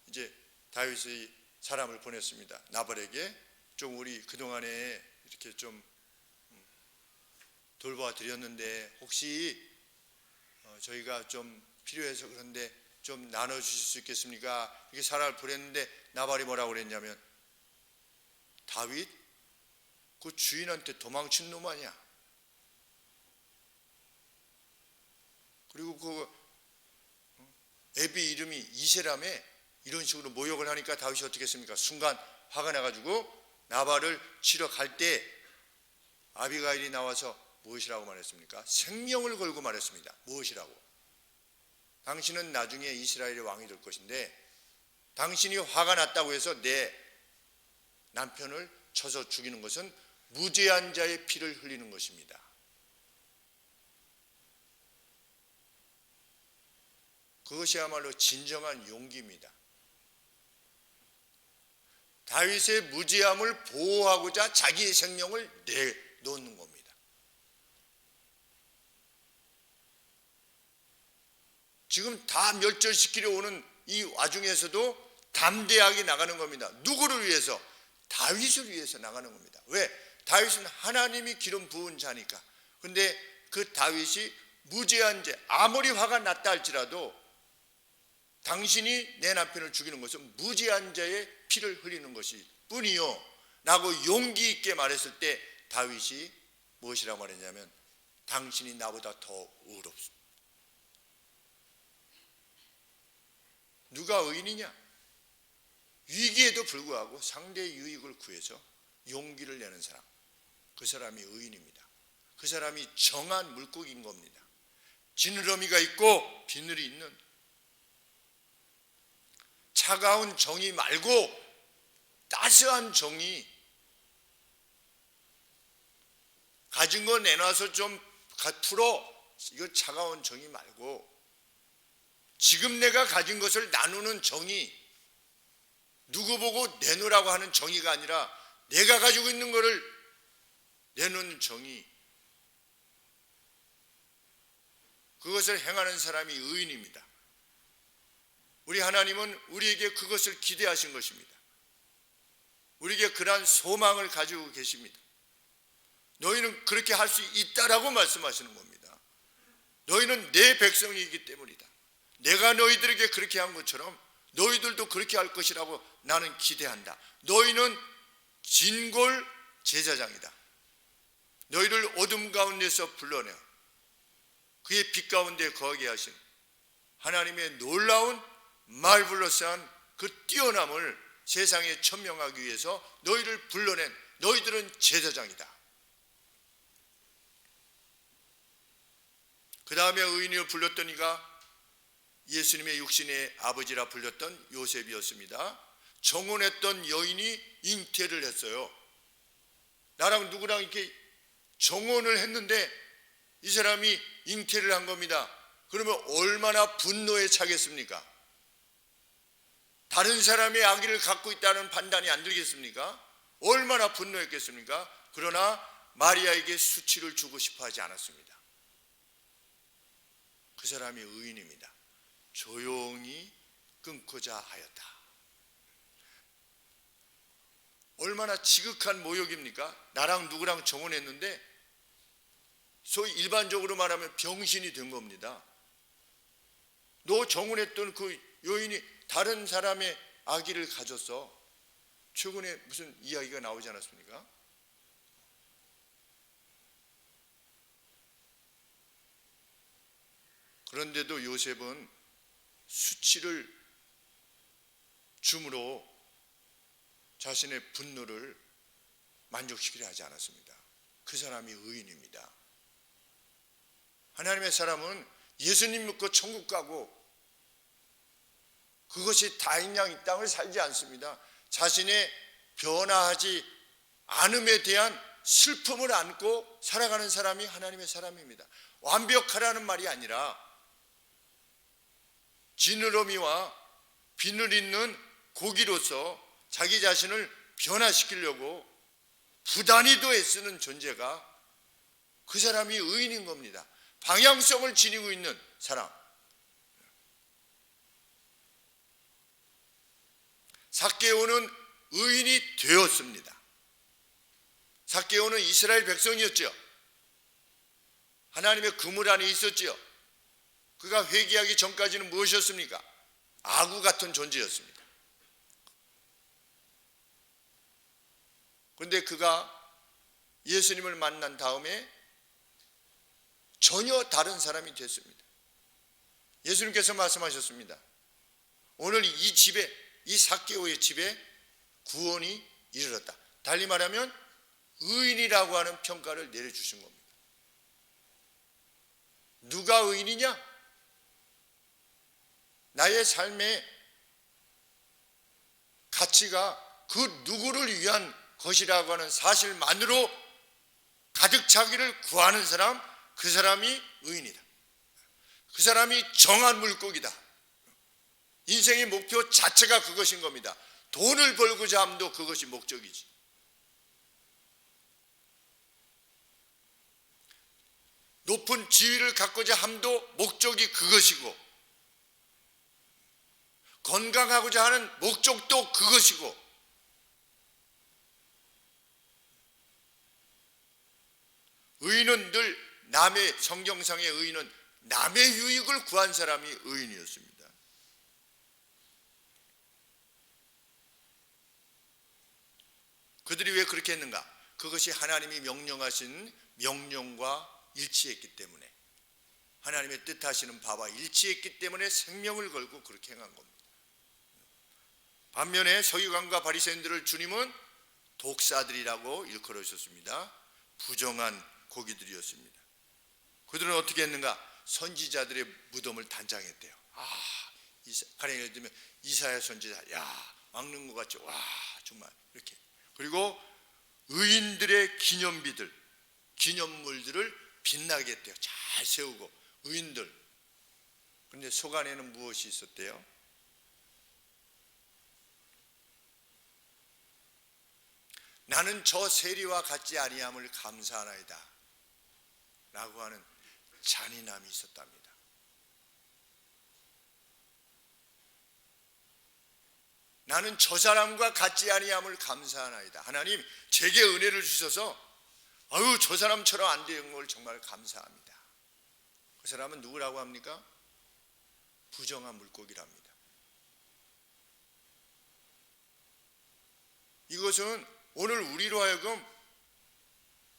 이제 다윗의 사람을 보냈습니다. 나발에게 좀 우리 그동안에 이렇게 좀 돌봐 드렸는데 혹시 저희가 좀 필요해서 그런데 좀 나눠주실 수 있겠습니까? 이렇게 사람을 보냈는데 나발이 뭐라고 그랬냐면 다윗 그 주인한테 도망친 놈 아니야. 그리고 그 애비 이름이 이세라며 이런 식으로 모욕을 하니까 다윗이 어떻게 했습니까? 순간 화가 나가지고 나발을 치러 갈 때 아비가일이 나와서 무엇이라고 말했습니까? 생명을 걸고 말했습니다. 무엇이라고? 당신은 나중에 이스라엘의 왕이 될 것인데 당신이 화가 났다고 해서 내 남편을 쳐서 죽이는 것은 무죄한 자의 피를 흘리는 것입니다. 그것이야말로 진정한 용기입니다. 다윗의 무죄함을 보호하고자 자기의 생명을 내놓는 겁니다. 지금 다 멸절시키려 오는 이 와중에서도 담대하게 나가는 겁니다. 누구를 위해서? 다윗을 위해서 나가는 겁니다. 왜? 다윗은 하나님이 기름 부은 자니까. 그런데 그 다윗이 무죄한 죄, 아무리 화가 났다 할지라도 당신이 내 남편을 죽이는 것은 무죄한 자의 피를 흘리는 것이 뿐이요 라고 용기 있게 말했을 때 다윗이 무엇이라고 말했냐면 당신이 나보다 더 의롭습니다. 누가 의인이냐? 위기에도 불구하고 상대의 유익을 구해서 용기를 내는 사람, 그 사람이 의인입니다. 그 사람이 정한 물고기인 겁니다. 지느러미가 있고 비늘이 있는 차가운 정이 말고 따스한 정이, 가진 거 내놔서 좀 풀어, 이거 차가운 정이 말고 지금 내가 가진 것을 나누는 정이, 누구 보고 내놓으라고 하는 정의가 아니라 내가 가지고 있는 것을 내놓는 정의, 그것을 행하는 사람이 의인입니다. 우리 하나님은 우리에게 그것을 기대하신 것입니다. 우리에게 그러한 소망을 가지고 계십니다. 너희는 그렇게 할 수 있다라고 말씀하시는 겁니다. 너희는 내 백성이기 때문이다. 내가 너희들에게 그렇게 한 것처럼 너희들도 그렇게 할 것이라고 나는 기대한다. 너희는 진골 제사장이다. 너희를 어둠 가운데서 불러내 그의 빛 가운데 거하게 하신 하나님의 놀라운 말블러스한 그 뛰어남을 세상에 천명하기 위해서 너희를 불러낸 너희들은 제사장이다. 그 다음에 의인으로 불렸던 이가 예수님의 육신의 아버지라 불렸던 요셉이었습니다. 정혼했던 여인이 잉태를 했어요. 나랑 누구랑 이렇게 정혼을 했는데 이 사람이 잉태를 한 겁니다. 그러면 얼마나 분노에 차겠습니까? 다른 사람의 아기를 갖고 있다는 판단이 안 들겠습니까? 얼마나 분노했겠습니까? 그러나 마리아에게 수치를 주고 싶어 하지 않았습니다. 그 사람이 의인입니다. 조용히 끊고자 하였다. 얼마나 지극한 모욕입니까? 나랑 누구랑 정혼했는데 소위 일반적으로 말하면 병신이 된 겁니다. 너 정혼했던 그 여인이 다른 사람의 아기를 가졌어. 최근에 무슨 이야기가 나오지 않았습니까? 그런데도 요셉은 수치를 줌으로 자신의 분노를 만족시키려 하지 않았습니다. 그 사람이 의인입니다. 하나님의 사람은 예수님 믿고 천국 가고 그것이 다인 양 이 땅을 살지 않습니다. 자신의 변화하지 않음에 대한 슬픔을 안고 살아가는 사람이 하나님의 사람입니다. 완벽하라는 말이 아니라 지느러미와 비늘 있는 고기로서 자기 자신을 변화시키려고 부단히도 애쓰는 존재가 그 사람이 의인인 겁니다. 방향성을 지니고 있는 사람. 삭개오는 의인이 되었습니다. 삭개오는 이스라엘 백성이었죠. 하나님의 그물 안에 있었지요. 그가 회개하기 전까지는 무엇이었습니까? 아구 같은 존재였습니다. 그런데 그가 예수님을 만난 다음에 전혀 다른 사람이 됐습니다. 예수님께서 말씀하셨습니다. 오늘 이 집에, 이 삭개오의 집에 구원이 이르렀다. 달리 말하면 의인이라고 하는 평가를 내려주신 겁니다. 누가 의인이냐? 나의 삶의 가치가 그 누구를 위한 것이라고 하는 사실만으로 가득 차기를 구하는 사람, 그 사람이 의인이다. 그 사람이 정한 물고기다. 인생의 목표 자체가 그것인 겁니다. 돈을 벌고자 함도 그것이 목적이지. 높은 지위를 갖고자 함도 목적이 그것이고, 건강하고자 하는 목적도 그것이고, 의인은 늘 남의, 성경상의 의인은 남의 유익을 구한 사람이 의인이었습니다. 그들이 왜 그렇게 했는가? 그것이 하나님이 명령하신 명령과 일치했기 때문에, 하나님의 뜻하시는 바와 일치했기 때문에 생명을 걸고 그렇게 행한 겁니다. 반면에 서기관과 바리새인들을 주님은 독사들이라고 일컬으셨습니다. 부정한 고기들이었습니다. 그들은 어떻게 했는가? 선지자들의 무덤을 단장했대요. 가령 예를 들면 이사야 선지자, 야 막는 것 같죠. 와 정말 이렇게. 그리고 의인들의 기념물들을 빛나게 했대요. 잘 세우고 의인들. 그런데 속 안에는 무엇이 있었대요? 나는 저 세리와 같지 아니함을 감사하나이다 라고 하는 잔인함이 있었답니다. 나는 저 사람과 같지 아니함을 감사하나이다. 하나님 제게 은혜를 주셔서 저 사람처럼 안 되는 걸 정말 감사합니다. 그 사람은 누구라고 합니까? 부정한 물고기랍니다. 이것은 오늘 우리로 하여금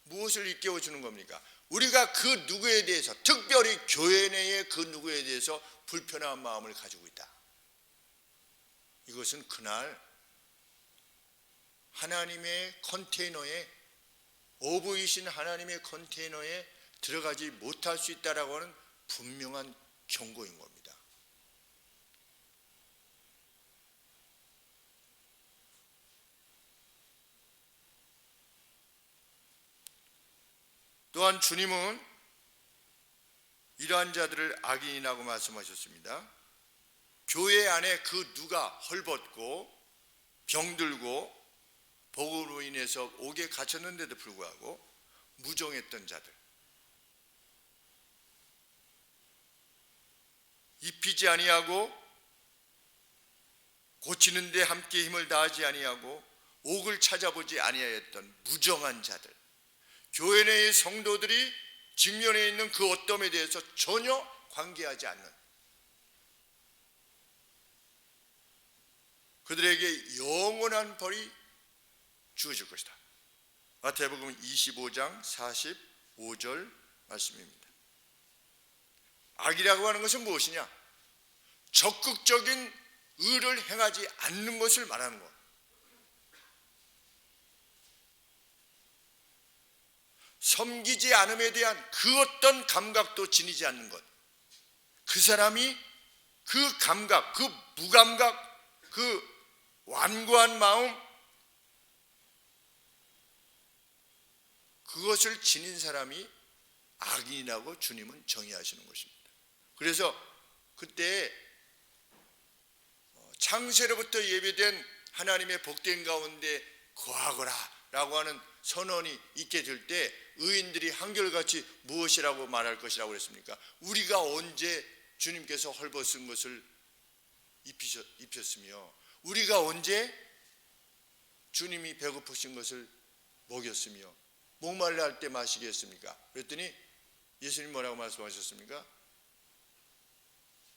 무엇을 일깨워주는 겁니까? 우리가 그 누구에 대해서, 특별히 교회 내의 그 누구에 대해서 불편한 마음을 가지고 있다. 이것은 그날 하나님의 컨테이너에, 어부이신 하나님의 컨테이너에 들어가지 못할 수 있다라고 하는 분명한 경고인 겁니다. 또한 주님은 이러한 자들을 악인이라고 말씀하셨습니다. 교회 안에 그 누가 헐벗고 병들고 복으로 인해서 옥에 갇혔는데도 불구하고 무정했던 자들, 입히지 아니하고 고치는 데 함께 힘을 다하지 아니하고 옥을 찾아보지 아니하였던 무정한 자들, 교회 내의 성도들이 직면해 있는 그 어떠함에 대해서 전혀 관계하지 않는 그들에게 영원한 벌이 주어질 것이다. 마태복음 25장 45절 말씀입니다. 악이라고 하는 것은 무엇이냐? 적극적인 의를 행하지 않는 것을 말하는 것. 섬기지 않음에 대한 그 어떤 감각도 지니지 않는 것. 그 사람이 그 감각, 그 무감각, 그 완고한 마음, 그것을 지닌 사람이 악인이라고 주님은 정의하시는 것입니다. 그래서 그때 창세로부터 예비된 하나님의 복된 가운데 거하거라 라고 하는 선언이 있게 될 때 의인들이 한결같이 무엇이라고 말할 것이라고 그랬습니까? 우리가 언제 주님께서 헐벗은 것을 입혔으며 우리가 언제 주님이 배고프신 것을 먹였으며 목말라 할 때 마시게 했습니까? 그랬더니 예수님 뭐라고 말씀하셨습니까?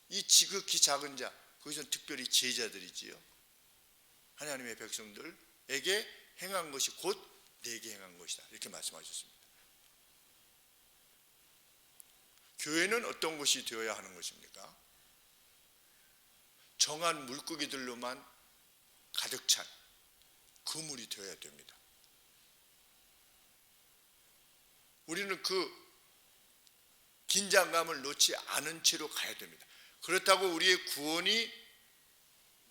이 지극히 작은 자, 거기서는 특별히 제자들이지요. 하나님의 백성들에게 행한 것이 곧 내게 행한 것이다. 이렇게 말씀하셨습니다. 교회는 어떤 것이 되어야 하는 것입니까? 정한 물고기들로만 가득 찬 그물이 되어야 됩니다. 우리는 그 긴장감을 놓지 않은 채로 가야 됩니다. 그렇다고 우리의 구원이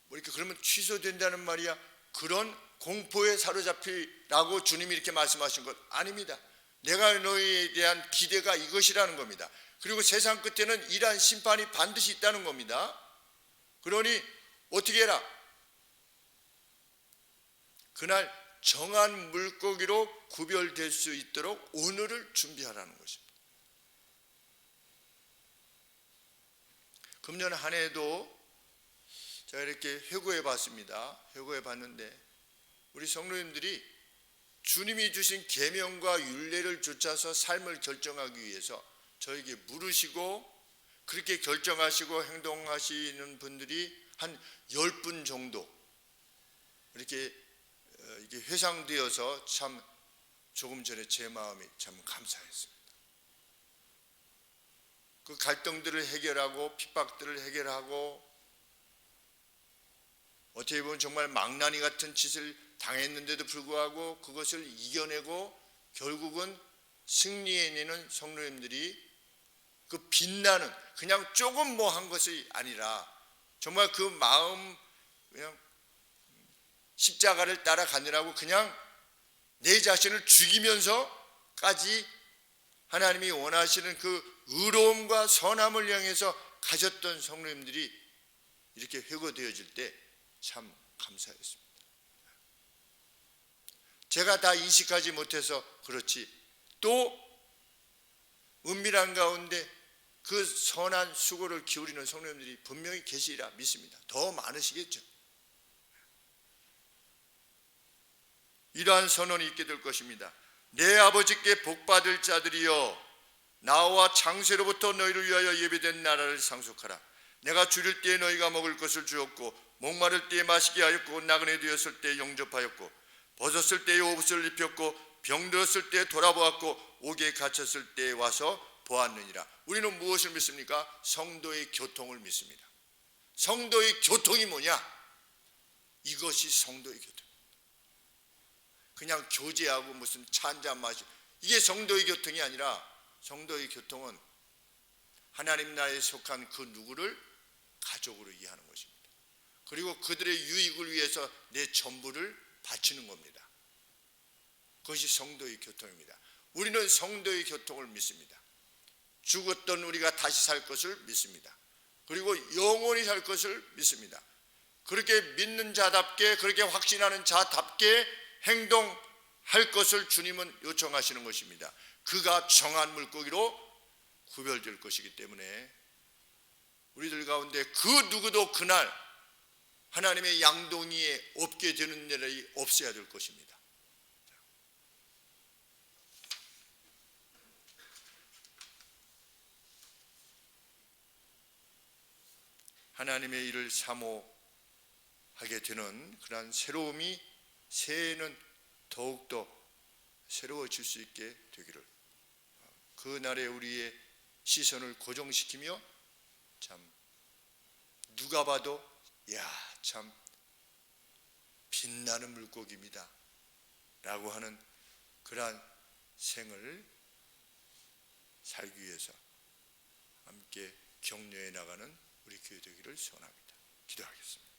뭐 이렇게 그러면 취소된다는 말이야. 그런 공포에 사로잡히라고 주님이 이렇게 말씀하신 것 아닙니다. 내가 너희에 대한 기대가 이것이라는 겁니다. 그리고 세상 끝에는 이러한 심판이 반드시 있다는 겁니다. 그러니 어떻게 해라? 그날 정한 물고기로 구별될 수 있도록 오늘을 준비하라는 것입니다. 금년 한 해도 제가 이렇게 회고해 봤습니다. 회고해 봤는데 우리 성도님들이 주님이 주신 계명과 율례를 쫓아서 삶을 결정하기 위해서 저에게 물으시고 그렇게 결정하시고 행동하시는 분들이 한 10분 정도 이렇게 회상되어서 참 조금 전에 제 마음이 참 감사했습니다. 그 갈등들을 해결하고 핍박들을 해결하고 어떻게 보면 정말 망나니 같은 짓을 당했는데도 불구하고 그것을 이겨내고 결국은 승리해 내는 성도님들이 그 빛나는 그냥 조금 뭐 한 것이 아니라 정말 그 마음 그냥 십자가를 따라가느라고 그냥 내 자신을 죽이면서까지 하나님이 원하시는 그 의로움과 선함을 향해서 가셨던 성도님들이 이렇게 회고되어질 때 참 감사했습니다. 제가 다 인식하지 못해서 그렇지 또 은밀한 가운데 그 선한 수고를 기울이는 성도님들이 분명히 계시리라 믿습니다. 더 많으시겠죠. 이러한 선언이 있게 될 것입니다. 내 아버지께 복받을 자들이여 나와 창세로부터 너희를 위하여 예배된 나라를 상속하라. 내가 줄일 때에 너희가 먹을 것을 주었고 목마를 때에 마시게 하였고 나그네 되었을 때에 영접하였고 벗었을 때에 옷을 입혔고 병들었을 때에 돌아보았고 옥에 갇혔을 때에 와서 보았느니라. 우리는 무엇을 믿습니까? 성도의 교통을 믿습니다. 성도의 교통이 뭐냐? 이것이 성도의 교통. 그냥 교제하고 무슨 차 한잔 마시고 이게 성도의 교통이 아니라 성도의 교통은 하나님 나라에 속한 그 누구를 가족으로 이해하는 것입니다. 그리고 그들의 유익을 위해서 내 전부를 바치는 겁니다. 그것이 성도의 교통입니다. 우리는 성도의 교통을 믿습니다. 죽었던 우리가 다시 살 것을 믿습니다. 그리고 영원히 살 것을 믿습니다. 그렇게 믿는 자답게 그렇게 확신하는 자답게 행동할 것을 주님은 요청하시는 것입니다. 그가 정한 물고기로 구별될 것이기 때문에 우리들 가운데 그 누구도 그날 하나님의 양동이에 없게 되는 일이 없어야 될 것입니다. 하나님의 일을 사모하게 되는 그러한 새로움이 새해에는 더욱더 새로워질 수 있게 되기를 그날에 우리의 시선을 고정시키며 참 누가 봐도 야, 참 빛나는 물고기입니다 라고 하는 그러한 생을 살기 위해서 함께 격려해 나가는 우리 교회 되기를 소원합니다. 기도하겠습니다.